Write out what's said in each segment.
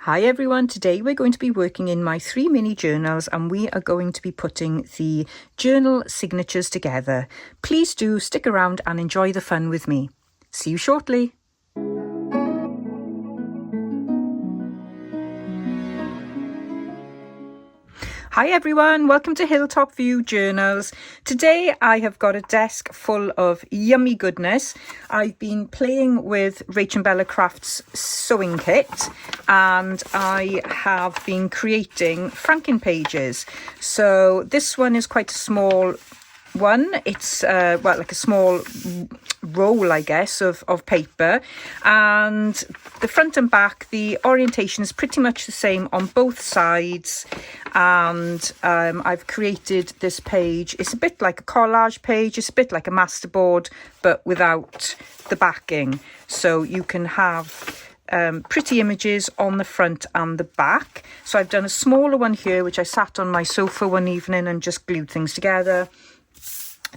Hi everyone, today we're going to be working in my 3 mini journals and we are going to be putting the journal signatures together. Please do stick around and enjoy the fun with me. See you shortly. Hi everyone, welcome to Hilltop View Journals. Today I have got a desk full of yummy goodness. I've been playing with RachandBella Crafts sewing kit and I have been creating Frankenpages. So this one is quite a small one. It's like a small roll, I guess, of paper, and the front and back, the orientation is pretty much the same on both sides. And I've created this page. It's a bit like a collage page, it's a bit like a masterboard, but without the backing, so you can have pretty images on the front and the back. So I've done a smaller one here, which I sat on my sofa one evening and just glued things together.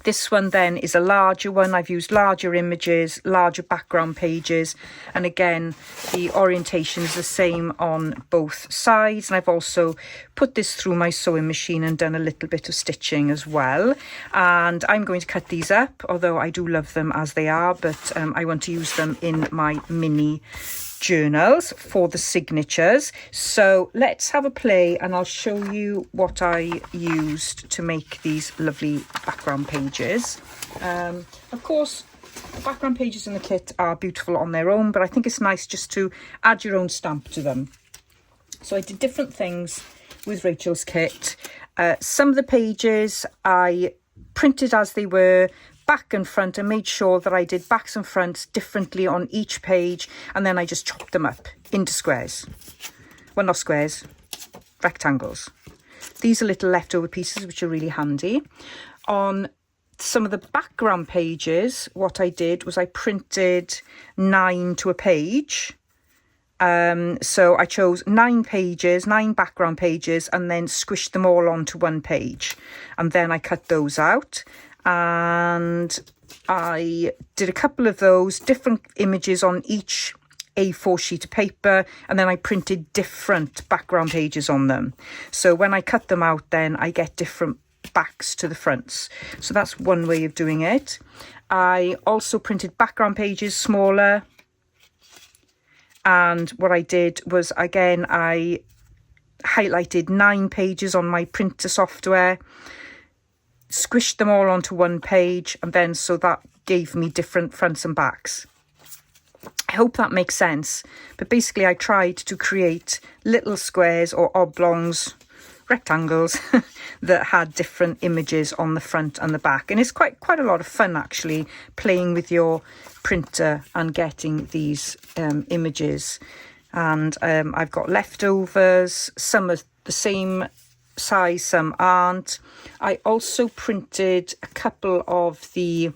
This one then is a larger one. I've used larger images, larger background pages, and again the orientation is the same on both sides. And I've also put this through my sewing machine and done a little bit of stitching as well. And I'm going to cut these up, although I do love them as they are, but I want to use them in my mini journals for the signatures. So let's have a play and I'll show you what I used to make these lovely background pages. Of course, background pages in the kit are beautiful on their own, but I think it's nice just to add your own stamp to them. So I did different things with Rachel's kit. Some of the pages I printed as they were, back and front, and made sure that I did backs and fronts differently on each page, and then I just chopped them up into squares. Well, not squares, rectangles. These are little leftover pieces which are really handy. On some of the background pages, what I did was I printed 9 to a page. So I chose 9 pages, 9 background pages, and then squished them all onto one page, and then I cut those out. And I did a couple of those different images on each A4 sheet of paper, and then I printed different background pages on them. So when I cut them out, then I get different backs to the fronts. So that's one way of doing it. I also printed background pages smaller, and what I did was, again, I highlighted 9 pages on my printer software, squished them all onto one page, and then so that gave me different fronts and backs. I hope that makes sense, but basically I tried to create little squares or oblongs, rectangles that had different images on the front and the back, and it's quite a lot of fun actually playing with your printer and getting these images. And I've got leftovers, some are the same size, some aren't. I also printed a couple of the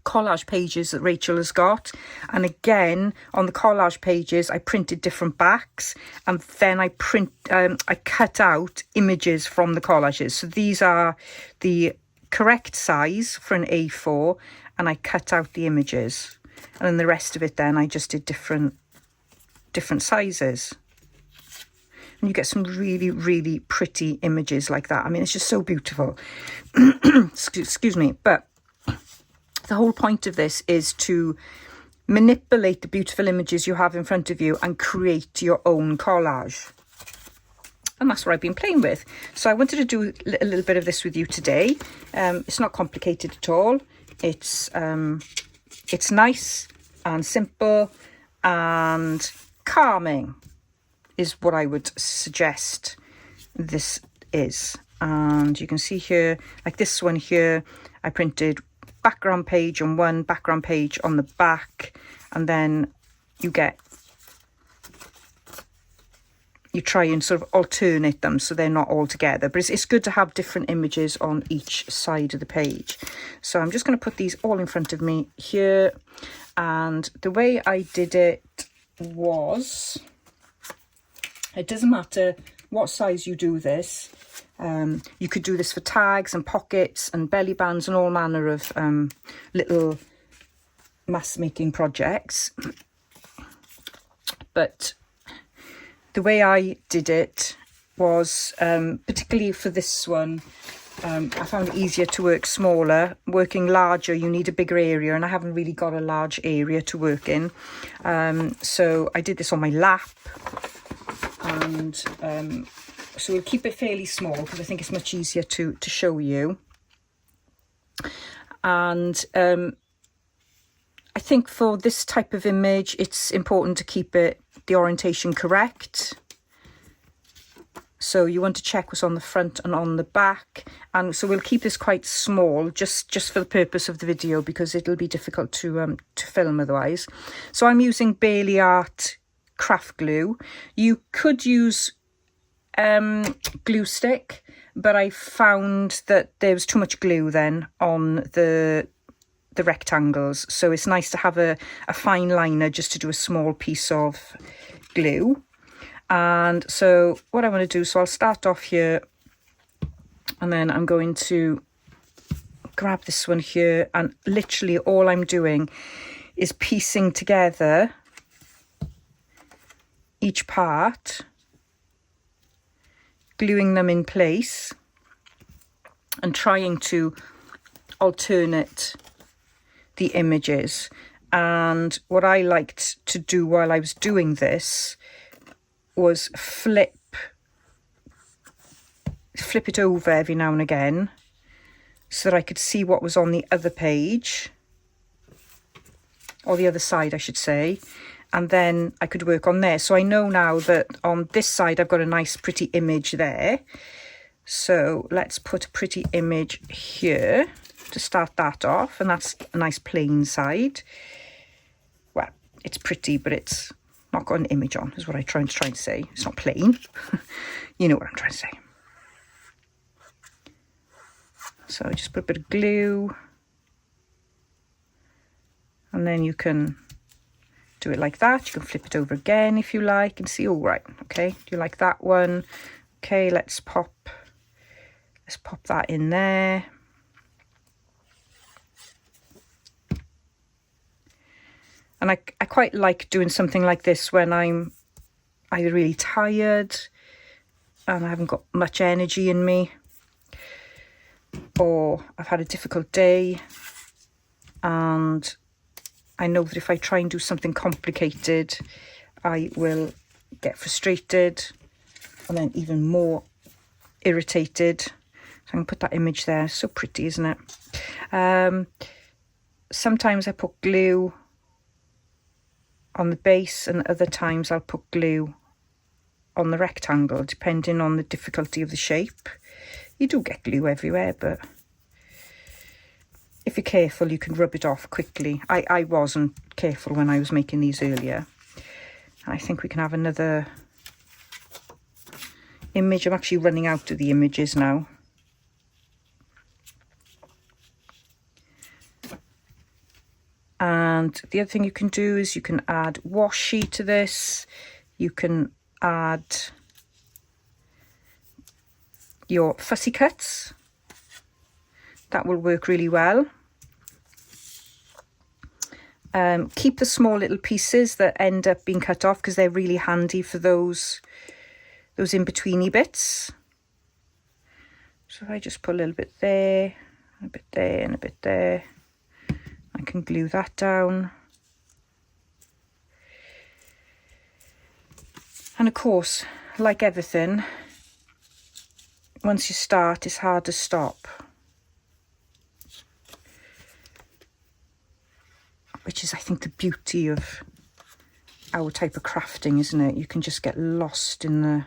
collage pages that Rachel has got, and again on the collage pages I printed different backs, and then I cut out images from the collages. So these are the correct size for an A4, and I cut out the images, and then the rest of it then I just did different sizes. And you get some really pretty images like that. I mean, it's just so beautiful. Excuse me. But the whole point of this is to manipulate the beautiful images you have in front of you and create your own collage. And that's what I've been playing with. So I wanted to do a little bit of this with you today. It's not complicated at all. It's nice and simple and calming is what I would suggest this is. And you can see here, like this one here, I printed background page on one, background page on the back, and then you try and sort of alternate them so they're not all together, but it's good to have different images on each side of the page. So I'm just going to put these all in front of me here, and the way I did it was, it doesn't matter what size you do this. You could do this for tags and pockets and belly bands and all manner of little mass making projects. But the way I did it was, particularly for this one, I found it easier to work smaller. Working larger, you need a bigger area, and I haven't really got a large area to work in. So I did this on my lap, and so we'll keep it fairly small because I think it's much easier to show you. And I think for this type of image, it's important to keep the orientation correct. So you want to check what's on the front and on the back. And so we'll keep this quite small, just for the purpose of the video, because it'll be difficult to film otherwise. So I'm using Bailey Art craft glue. You could use glue stick, but I found that there was too much glue then on the rectangles. So it's nice to have a fine liner just to do a small piece of glue. And so what I want to do, so I'll start off here, and then I'm going to grab this one here, and literally all I'm doing is piecing together each part, gluing them in place and trying to alternate the images. And what I liked to do while I was doing this was flip it over every now and again so that I could see what was on the other page, or the other side I should say, and then I could work on there. So I know now that on this side I've got a nice pretty image there. So let's put a pretty image here to start that off, and that's a nice plain side. Well, it's pretty, but it's not got an image on, is what I'm trying to say. It's not plain. You know what I'm trying to say. So just put a bit of glue, and then you can do it like that. You can flip it over again if you like and see, all right, okay, do you like that one? Okay, let's pop that in there. And I quite like doing something like this when I'm either really tired and I haven't got much energy in me, or I've had a difficult day, and I know that if I try and do something complicated, I will get frustrated and then even more irritated. So I can put that image there. So pretty, isn't it? Sometimes I put glue on the base, and other times I'll put glue on the rectangle, depending on the difficulty of the shape. You do get glue everywhere, but if you're careful, you can rub it off quickly. I wasn't careful when I was making these earlier. I think we can have another image. I'm actually running out of the images now. And the other thing you can do is you can add washi to this. You can add your fussy cuts. That will work really well. Keep the small little pieces that end up being cut off, because they're really handy for those in-betweeny bits. So if I just put a little bit there, a bit there, and a bit there, I can glue that down. And of course, like everything, once you start, it's hard to stop. Which is, I think, the beauty of our type of crafting, isn't it? You can just get lost in the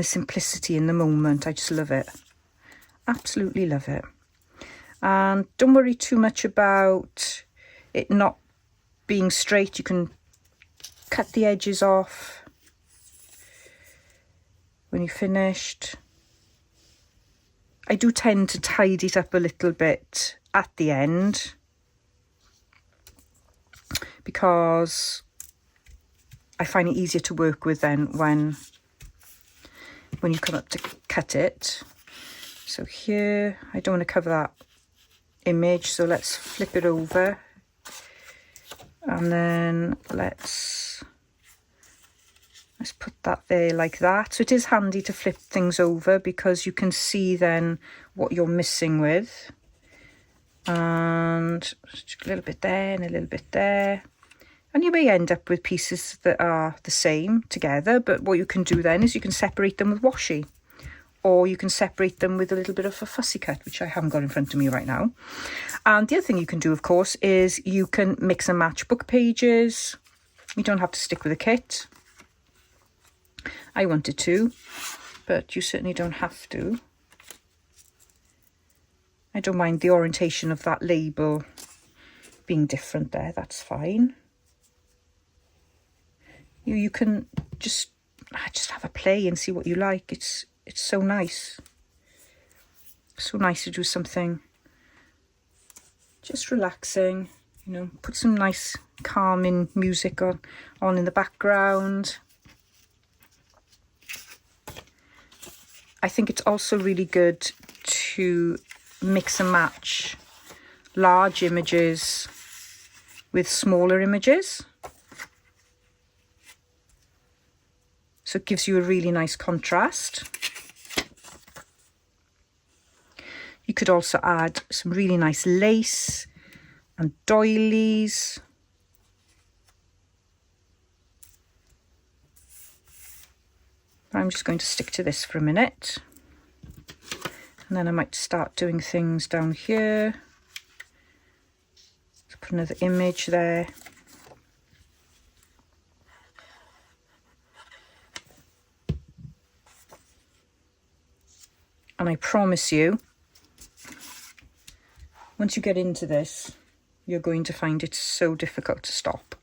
simplicity, in the moment. I just love it. Absolutely love it. And don't worry too much about it not being straight. You can cut the edges off when you're finished. I do tend to tidy it up a little bit at the end, because I find it easier to work with then when you come up to cut it. So here, I don't want to cover that image, so let's flip it over, and then let's Let's put that there like that. So it is handy to flip things over because you can see then what you're missing with. And just a little bit there and a little bit there. And you may end up with pieces that are the same together, but what you can do then is you can separate them with washi, or you can separate them with a little bit of a fussy cut, which I haven't got in front of me right now. And the other thing you can do, of course, is you can mix and match book pages. You don't have to stick with a kit. I wanted to, but you certainly don't have to. I don't mind the orientation of that label being different there, that's fine. You can just have a play and see what you like. It's so nice. So nice to do something just relaxing, you know, put some nice calming music on in the background. I think it's also really good to mix and match large images with smaller images. So it gives you a really nice contrast. You could also add some really nice lace and doilies. I'm just going to stick to this for a minute. And then I might start doing things down here. Let's put another image there. And I promise you, once you get into this, you're going to find it so difficult to stop.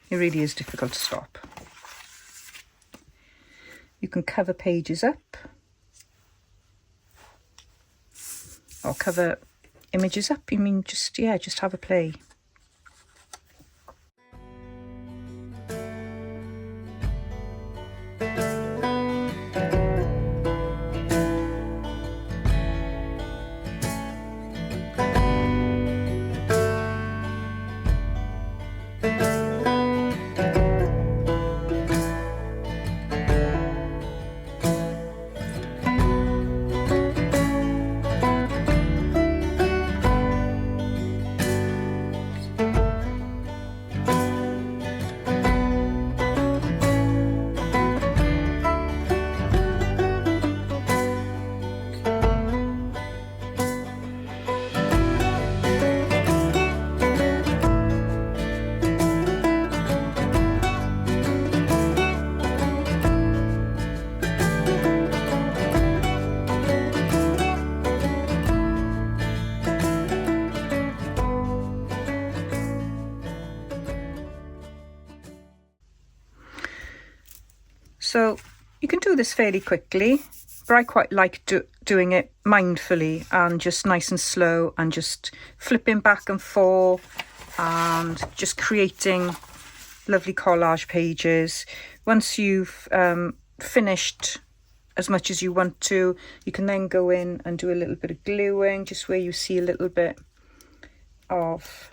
It really is difficult to stop. You can cover pages up or cover images up. I mean, just have a play. So you can do this fairly quickly, but I quite like doing it mindfully and just nice and slow and just flipping back and forth and just creating lovely collage pages. Once you've finished as much as you want to, you can then go in and do a little bit of gluing, just where you see a little bit of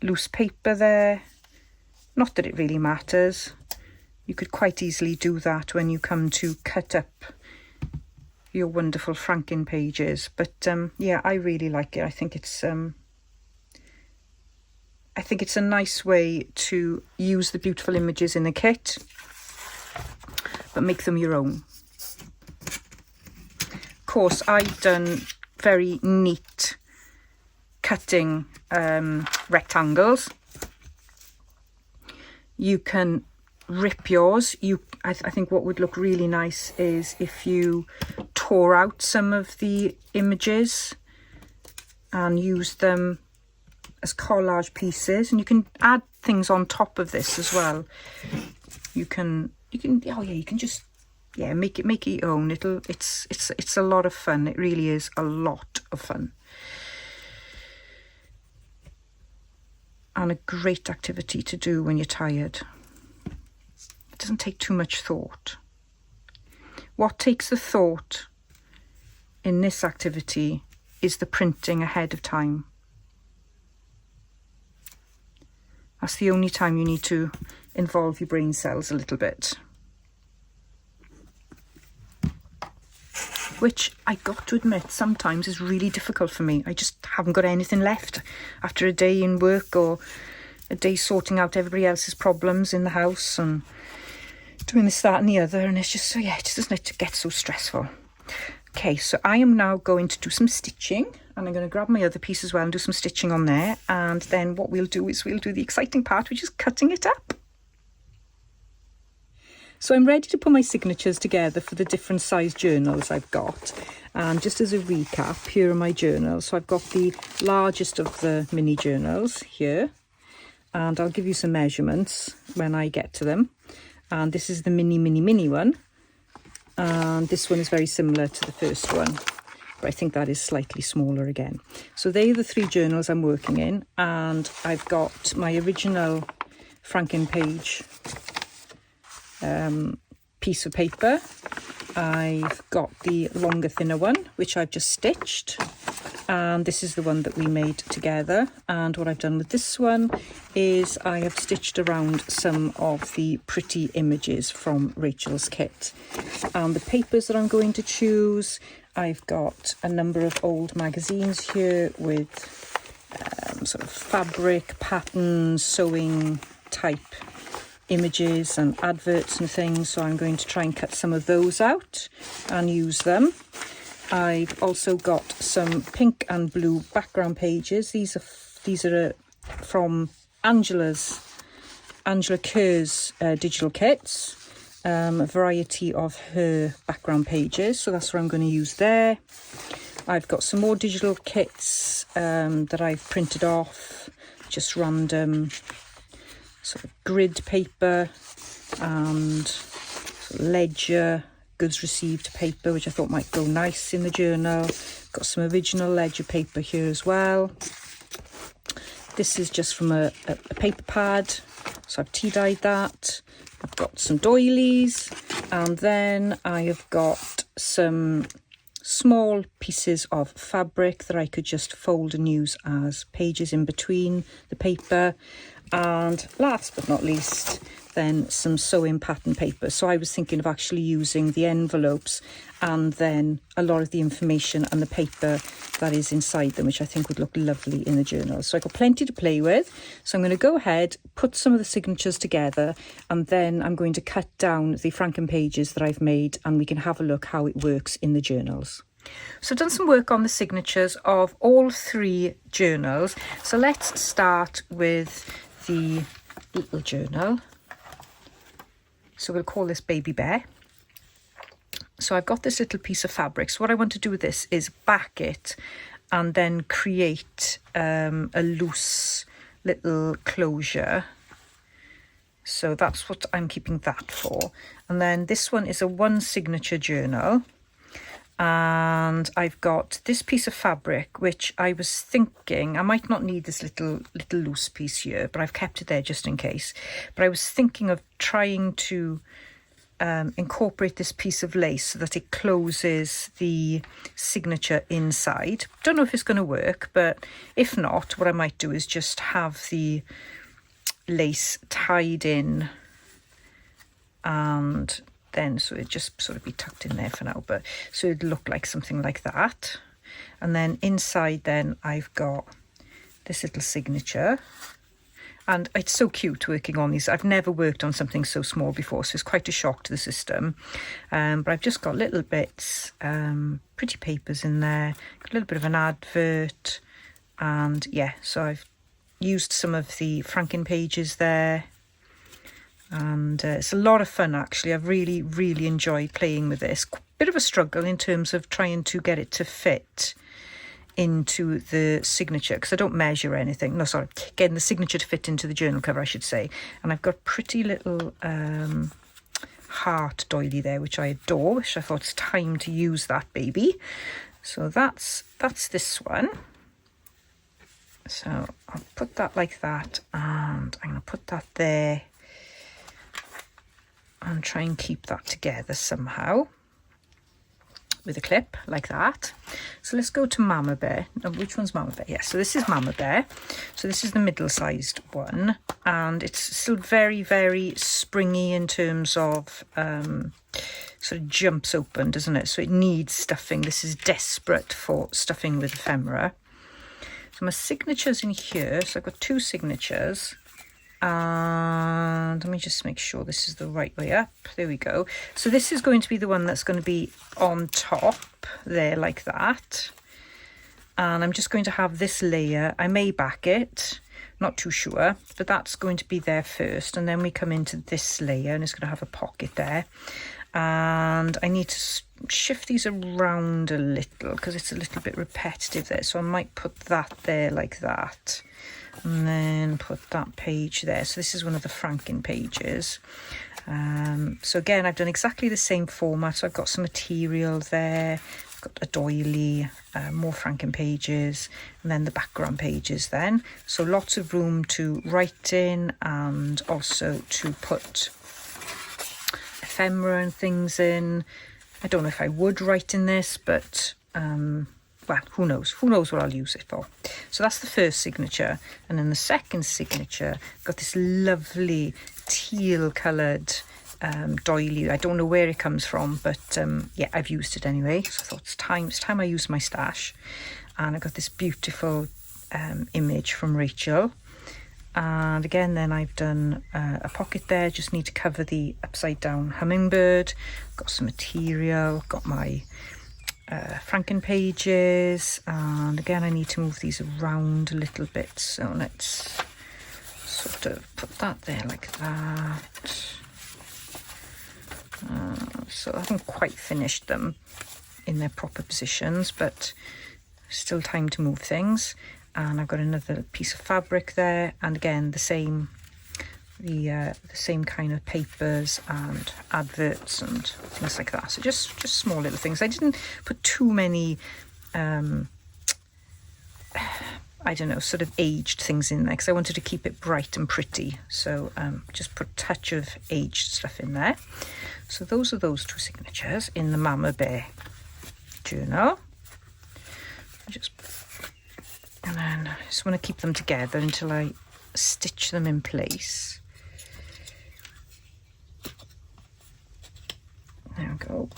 loose paper there. Not that it really matters. You could quite easily do that when you come to cut up your wonderful Frankenpages. But yeah, I really like it. I think it's a nice way to use the beautiful images in a kit, but make them your own. Of course, I've done very neat cutting rectangles. You can rip yours. I think what would look really nice is if you tore out some of the images and used them as collage pieces, and you can add things on top of this as well. You can just make it your own. It's a lot of fun. It really is a lot of fun. And a great activity to do when you're tired. It doesn't take too much thought. what takes the thought in this activity is the printing ahead of time. That's the only time you need to involve your brain cells a little bit. Which I got to admit sometimes is really difficult for me. I just haven't got anything left after a day in work or a day sorting out everybody else's problems in the house and doing this, that and the other. And it's just, so yeah, it just doesn't get so stressful. Okay, so I am now going to do some stitching, and I'm going to grab my other piece as well and do some stitching on there. And then what we'll do is we'll do the exciting part, which is cutting it up. So I'm ready to put my signatures together for the different size journals I've got. And just as a recap, here are my journals. So I've got the largest of the mini journals here, and I'll give you some measurements when I get to them. And this is the mini one. And this one is very similar to the first one, but I think that is slightly smaller again. So they are the 3 journals I'm working in, and I've got my original Frankenpage piece of paper. I've got the longer, thinner one, which I've just stitched, and this is the one that we made together. And what I've done with this one is I have stitched around some of the pretty images from Rachel's kit. And the papers that I'm going to choose, I've got a number of old magazines here with sort of fabric, patterns, sewing type images and adverts and things. So I'm going to try and cut some of those out and use them. I've also got some pink and blue background pages. These are from Angela Kerr's digital kits. A variety of her background pages, so that's what I'm going to use there. I've got some more digital kits that I've printed off, just random sort of grid paper and sort of ledger goods received paper, which I thought might go nice in the journal. Got some original ledger paper here as well. This is just from a paper pad, so I've tea dyed that. I've got some doilies, and then I have got some small pieces of fabric that I could just fold and use as pages in between the paper. And last but not least, then some sewing pattern paper. So I was thinking of actually using the envelopes and then a lot of the information and the paper that is inside them, which I think would look lovely in the journal. So I've got plenty to play with. So I'm going to go ahead, put some of the signatures together, and then I'm going to cut down the Frankenpages that I've made, and we can have a look how it works in the journals. So I've done some work on the signatures of all 3 journals. So let's start with the little journal. So we'll call this Baby Bear. So I've got this little piece of fabric. So what I want to do with this is back it and then create a loose little closure. So that's what I'm keeping that for. And then this one is a 1 signature journal. And I've got this piece of fabric, which I was thinking I might not need this little loose piece here, but I've kept it there just in case. But I was thinking of trying to incorporate this piece of lace so that it closes the signature inside. Don't know if it's going to work, but if not, what I might do is just have the lace tied in, and then so it just sort of be tucked in there for now, but so it'd look like something like that. And then inside then I've got this little signature, and it's so cute working on these. I've never worked on something so small before, so it's quite a shock to the system. But I've just got little bits, pretty papers in there, got a little bit of an advert, and yeah, so I've used some of the Frankenpages there. And it's a lot of fun, actually. I've really enjoyed playing with this. Bit of a struggle in terms of trying to get it to fit into the signature, because I don't measure anything. No, sorry, getting the signature to fit into the journal cover, I should say. And I've got pretty little heart doily there, which I adore, which I thought it's time to use that baby. So that's this one. So I'll put that like that, and I'm going to put that there and try and keep that together somehow. with a clip like that. So let's go to Mama Bear. Oh, which one's Mama Bear? Yeah, so this is Mama Bear. So this is the middle-sized one, and it's still very, very springy in terms of sort of jumps open, doesn't it? So it needs stuffing. This is desperate for stuffing with ephemera. So my signature's in here. So I've got 2 signatures. And let me just make sure this is the right way up. There we go. So this is going to be the one that's going to be on top there like that. And I'm just going to have this layer. I may back it, not too sure, but that's going to be there first. And then we come into this layer and it's going to have a pocket there. And I need to shift these around a little because it's a little bit repetitive there. So I might put that there like that. And then put that page there. So this is one of the Frankenpages. So again, I've done exactly the same format. So I've got some material there. I've got a doily, more Frankenpages, and then the background pages then. So lots of room to write in and also to put ephemera and things in. I don't know if I would write in this, but well, who knows? Who knows what I'll use it for? So that's the first signature. And then the second signature, got this lovely teal coloured doily. I don't know where it comes from, but yeah, I've used it anyway. So I thought it's time I use my stash. And I got this beautiful image from Rachel. And again, then I've done a pocket there. Just need to cover the upside down hummingbird. Got some material, got my Frankenpages, and again I need to move these around a little bit, so let's sort of put that there like that. So I haven't quite finished them in their proper positions, but still time to move things. And I've got another piece of fabric there, and again the same kind of papers and adverts and things like that. So just small little things. I didn't put too many I don't know, sort of aged things in there because I wanted to keep it bright and pretty. So just put a touch of aged stuff in there. So those are those 2 signatures in the Mama Bear journal. And then I just want to keep them together until I stitch them in place. There we go.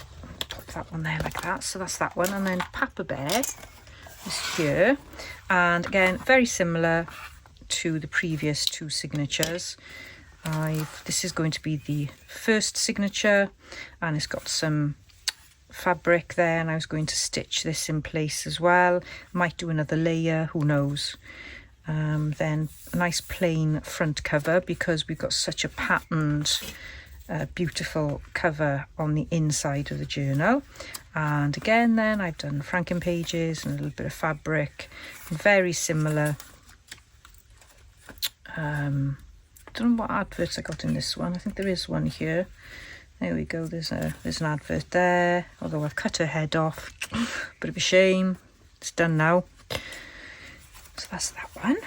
Pop that one there like that. So that's that one. And then Papa Bear is here. And again, very similar to the previous 2 signatures. This is going to be the first signature, and it's got some fabric there, and I was going to stitch this in place as well. Might do another layer, who knows. Then a nice plain front cover because we've got such a patterned beautiful cover on the inside of the journal. And again then I've done Frankenpages and a little bit of fabric, very similar. I don't know what adverts I got in this one. I think there is one here. There we go, there's an advert there, although I've cut her head off. Bit of a shame. It's done now. So that's that one.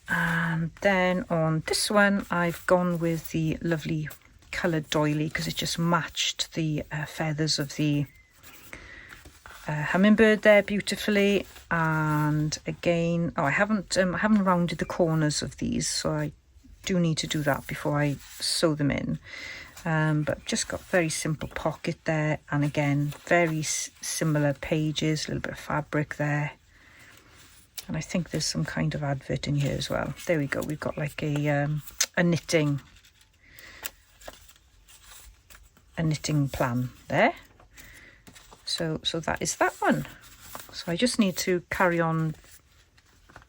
And then on this one I've gone with the lovely coloured doily because it just matched the feathers of the hummingbird there beautifully. And again, I haven't rounded the corners of these, so I do need to do that before I sew them in. But just got very simple pocket there, and again very similar pages, a little bit of fabric there, and I think there's some kind of advert in here as well. There we go, we've got like a knitting plan there. So that is that one. So I just need to carry on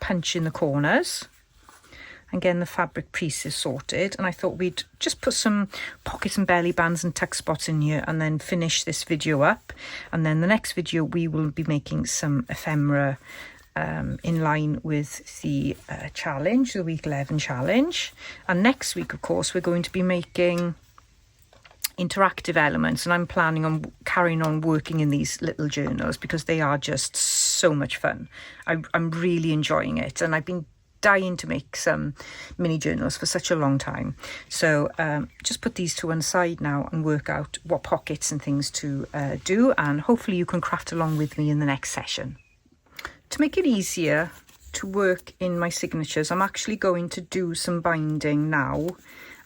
punching the corners. Again, the fabric piece is sorted, and I thought we'd just put some pockets and belly bands and tuck spots in here and then finish this video up. And then the next video we will be making some ephemera in line with the challenge, the week 11 challenge. And next week, of course, we're going to be making interactive elements, and I'm planning on carrying on working in these little journals because they are just so much fun. I'm really enjoying it, and I've been dying to make some mini journals for such a long time. So just put these to one side now and work out what pockets and things to do, and hopefully you can craft along with me in the next session. To make it easier to work in my signatures, I'm actually going to do some binding now,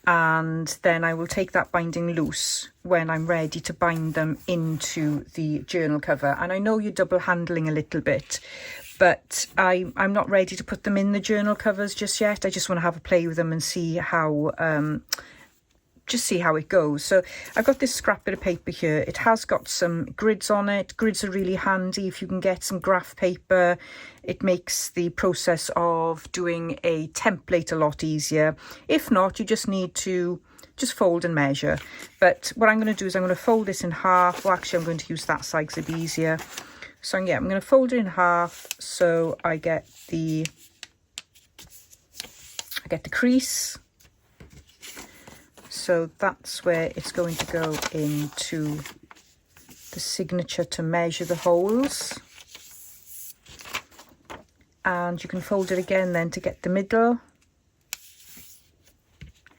and then I will take that binding loose when I'm ready to bind them into the journal cover. And I know you're double handling a little bit, but I'm not ready to put them in the journal covers just yet. I just want to have a play with them and see how just see how it goes. So I've got this scrap bit of paper here. It has got some grids on it. Grids are really handy if you can get some graph paper. It makes the process of doing a template a lot easier. If not, you just need to just fold and measure. But what I'm going to do is I'm going to fold this in half. Well, actually I'm going to use that side because it'll be easier. So yeah, I'm going to fold it in half so I get the crease. So that's where it's going to go into the signature to measure the holes. And you can fold it again then to get the middle.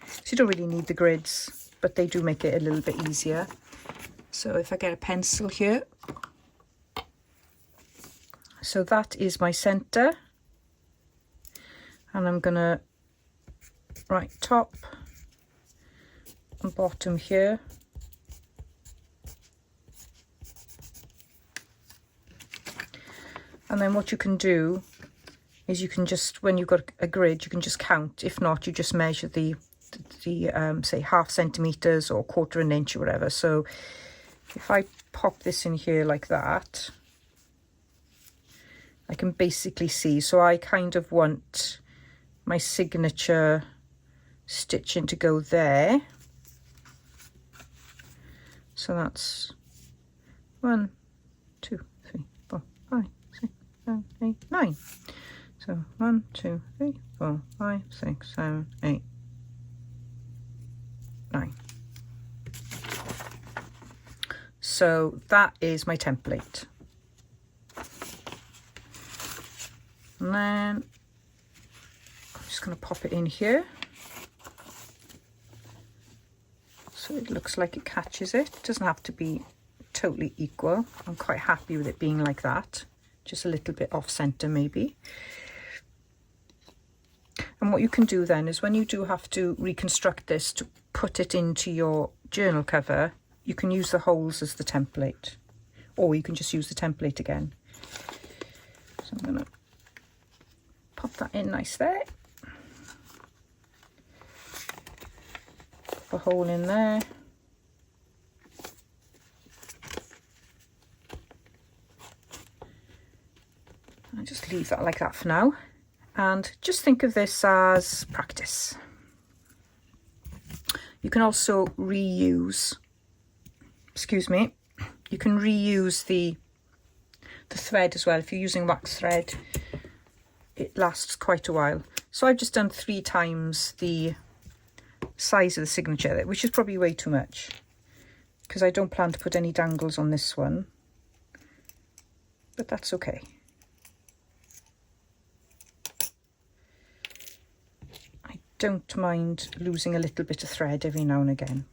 So you don't really need the grids, but they do make it a little bit easier. So if I get a pencil here. So that is my centre. And I'm going to write top and bottom here. And then what you can do is you can just, when you've got a grid, you can just count. If not, you just measure the say half centimetres or quarter an inch or whatever. So if I pop this in here like that, I can basically see. So I kind of want my signature stitching to go there. So that's 1, 2, 3, 4, 5, 6, 7, 8, 9. So 1, 2, 3, 4, 5, 6, 7, 8, 9. So that is my template. And then I'm just going to pop it in here. So it looks like it catches it. It doesn't have to be totally equal. I'm quite happy with it being like that. Just a little bit off center maybe. And what you can do then is when you do have to reconstruct this to put it into your journal cover, you can use the holes as the template. Or you can just use the template again. So I'm going to pop that in nice there. A hole in there. I'll just leave that like that for now, and just think of this as practice. You can also reuse, you can reuse the thread as well. If you're using wax thread, it lasts quite a while. So I've just done 3 times the size of the signature, which is probably way too much because I don't plan to put any dangles on this one, but that's okay. I don't mind losing a little bit of thread every now and again.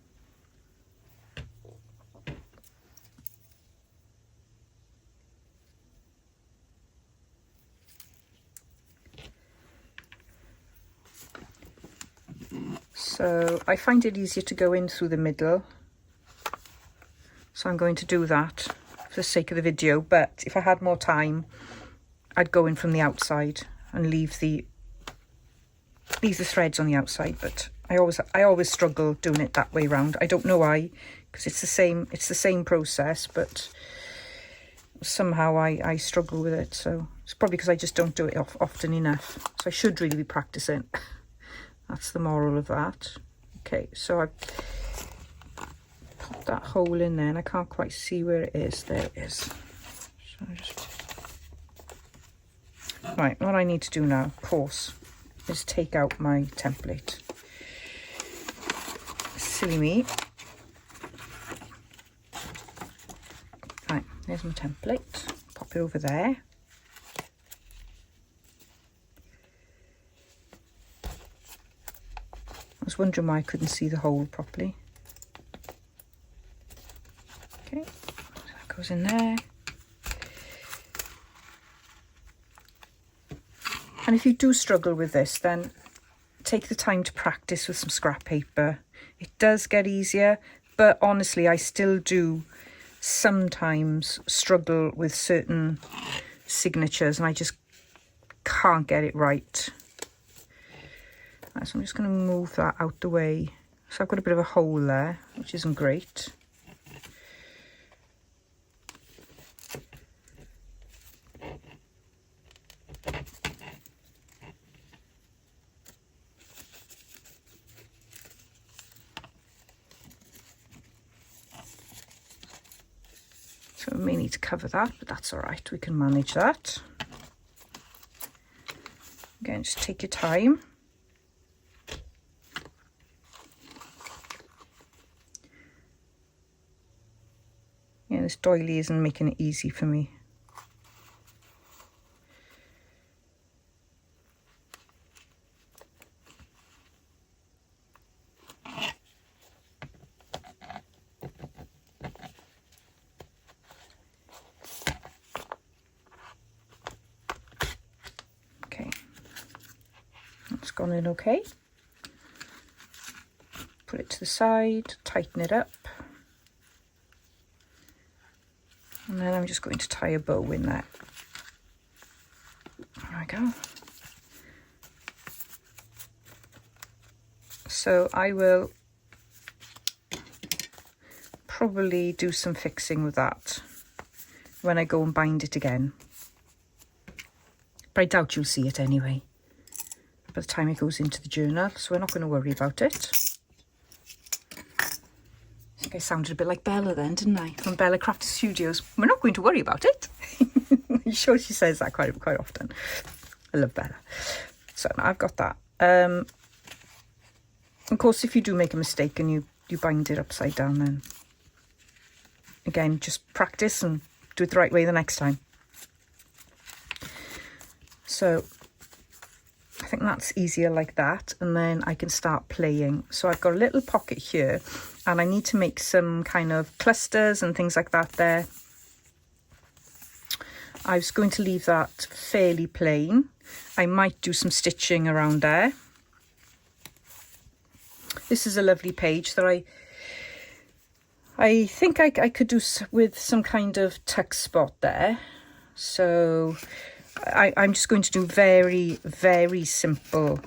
So I find it easier to go in through the middle. So I'm going to do that for the sake of the video. But if I had more time, I'd go in from the outside and leave the threads on the outside. But I always struggle doing it that way round. I don't know why, because it's the same process, but somehow I struggle with it. So it's probably because I just don't do it often enough. So I should really be practicing. That's the moral of that. Okay, so I've put that hole in there and I can't quite see where it is. There it is. So right, what I need to do now, of course, is take out my template. Silly me. Right, there's my template. Pop it over there. wondering why I couldn't see the hole properly. Okay, so that goes in there. And if you do struggle with this, then take the time to practice with some scrap paper. It does get easier, but honestly, I still do sometimes struggle with certain signatures and I just can't get it right. Right, so I'm just going to move that out the way. So I've got a bit of a hole there, which isn't great. So we may need to cover that, but that's all right. We can manage that. Again, just take your time. Yeah, this doily isn't making it easy for me. That's gone in okay. Put it to the side, tighten it up. And then I'm just going to tie a bow in there. There we go. So I will probably do some fixing with that when I go and bind it again. But I doubt you'll see it anyway by the time it goes into the journal, so we're not going to worry about it. I think I sounded a bit like Bella then, didn't I? From Bella Crafts Studios. We're not going to worry about it. I'm sure she says that quite often. I love Bella. So now I've got that. Of course, if you do make a mistake and you bind it upside down, then again, just practice and do it the right way the next time. So I think that's easier like that, and then I can start playing. So I've got a little pocket here and I need to make some kind of clusters and things like that there. I was going to leave that fairly plain. I might do some stitching around there. This is a lovely page that I think I could do with some kind of tuck spot there. So I'm just going to do very, very simple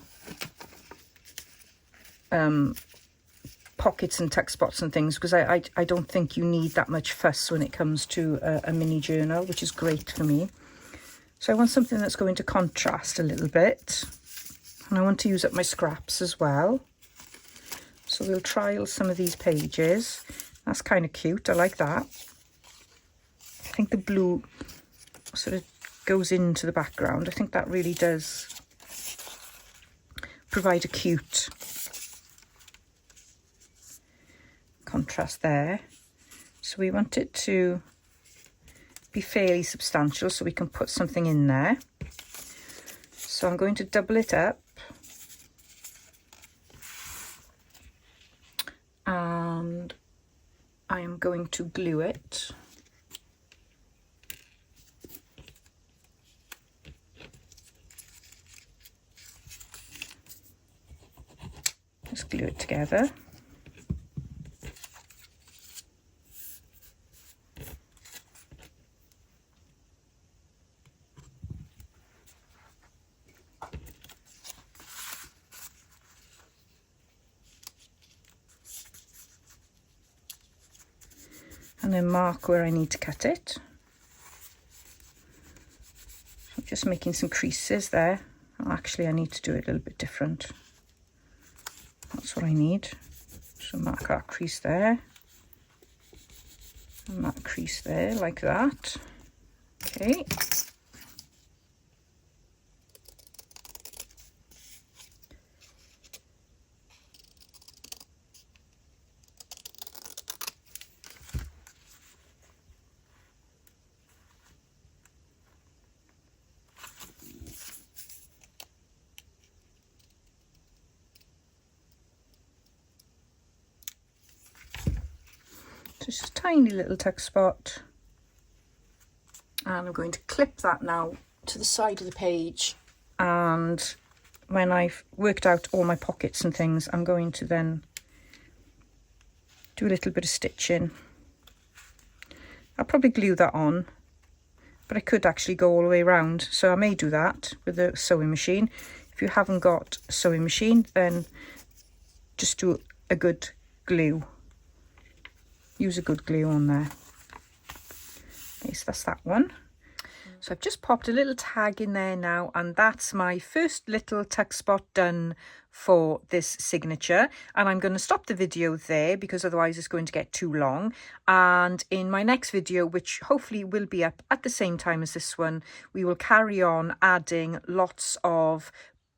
pockets and tuck spots and things, because I don't think you need that much fuss when it comes to a mini journal, which is great for me. So I want something that's going to contrast a little bit, and I want to use up my scraps as well. So we'll trial some of these pages. That's kind of cute. I like that. I think the blue sort of goes into the background. I think that really does provide a cute contrast there. So we want it to be fairly substantial so we can put something in there. So I'm going to double it up and I am going to glue it. Just glue it together. And then mark where I need to cut it. So I'm just making some creases there. Actually, I need to do it a little bit different. That's what I need. So mark that crease there. And that crease there, like that. Okay. tiny little tuck spot. And I'm going to clip that now to the side of the page. And when I've worked out all my pockets and things, I'm going to then do a little bit of stitching. I'll probably glue that on, but I could actually go all the way around, so I may do that with a sewing machine. If you haven't got a sewing machine, then just do a good glue. Use a good glue on there. Okay, so that's that one. So I've just popped a little tag in there now, and that's my first little tuck spot done for this signature. And I'm going to stop the video there because otherwise it's going to get too long. And in my next video, which hopefully will be up at the same time as this one, we will carry on adding lots of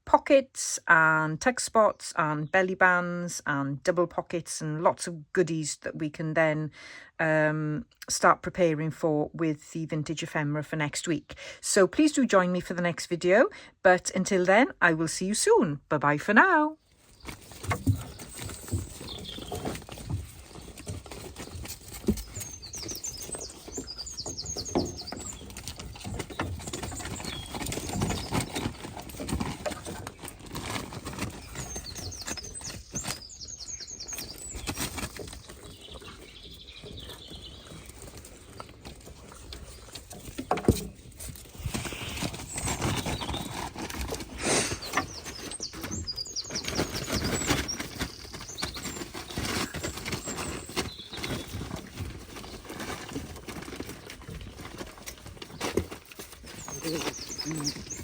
pockets and tuck spots and belly bands and double pockets and lots of goodies that we can then start preparing for with the vintage ephemera for next week. So please do join me for the next video, but until then I will see you soon. Bye bye for now. Mm-hmm.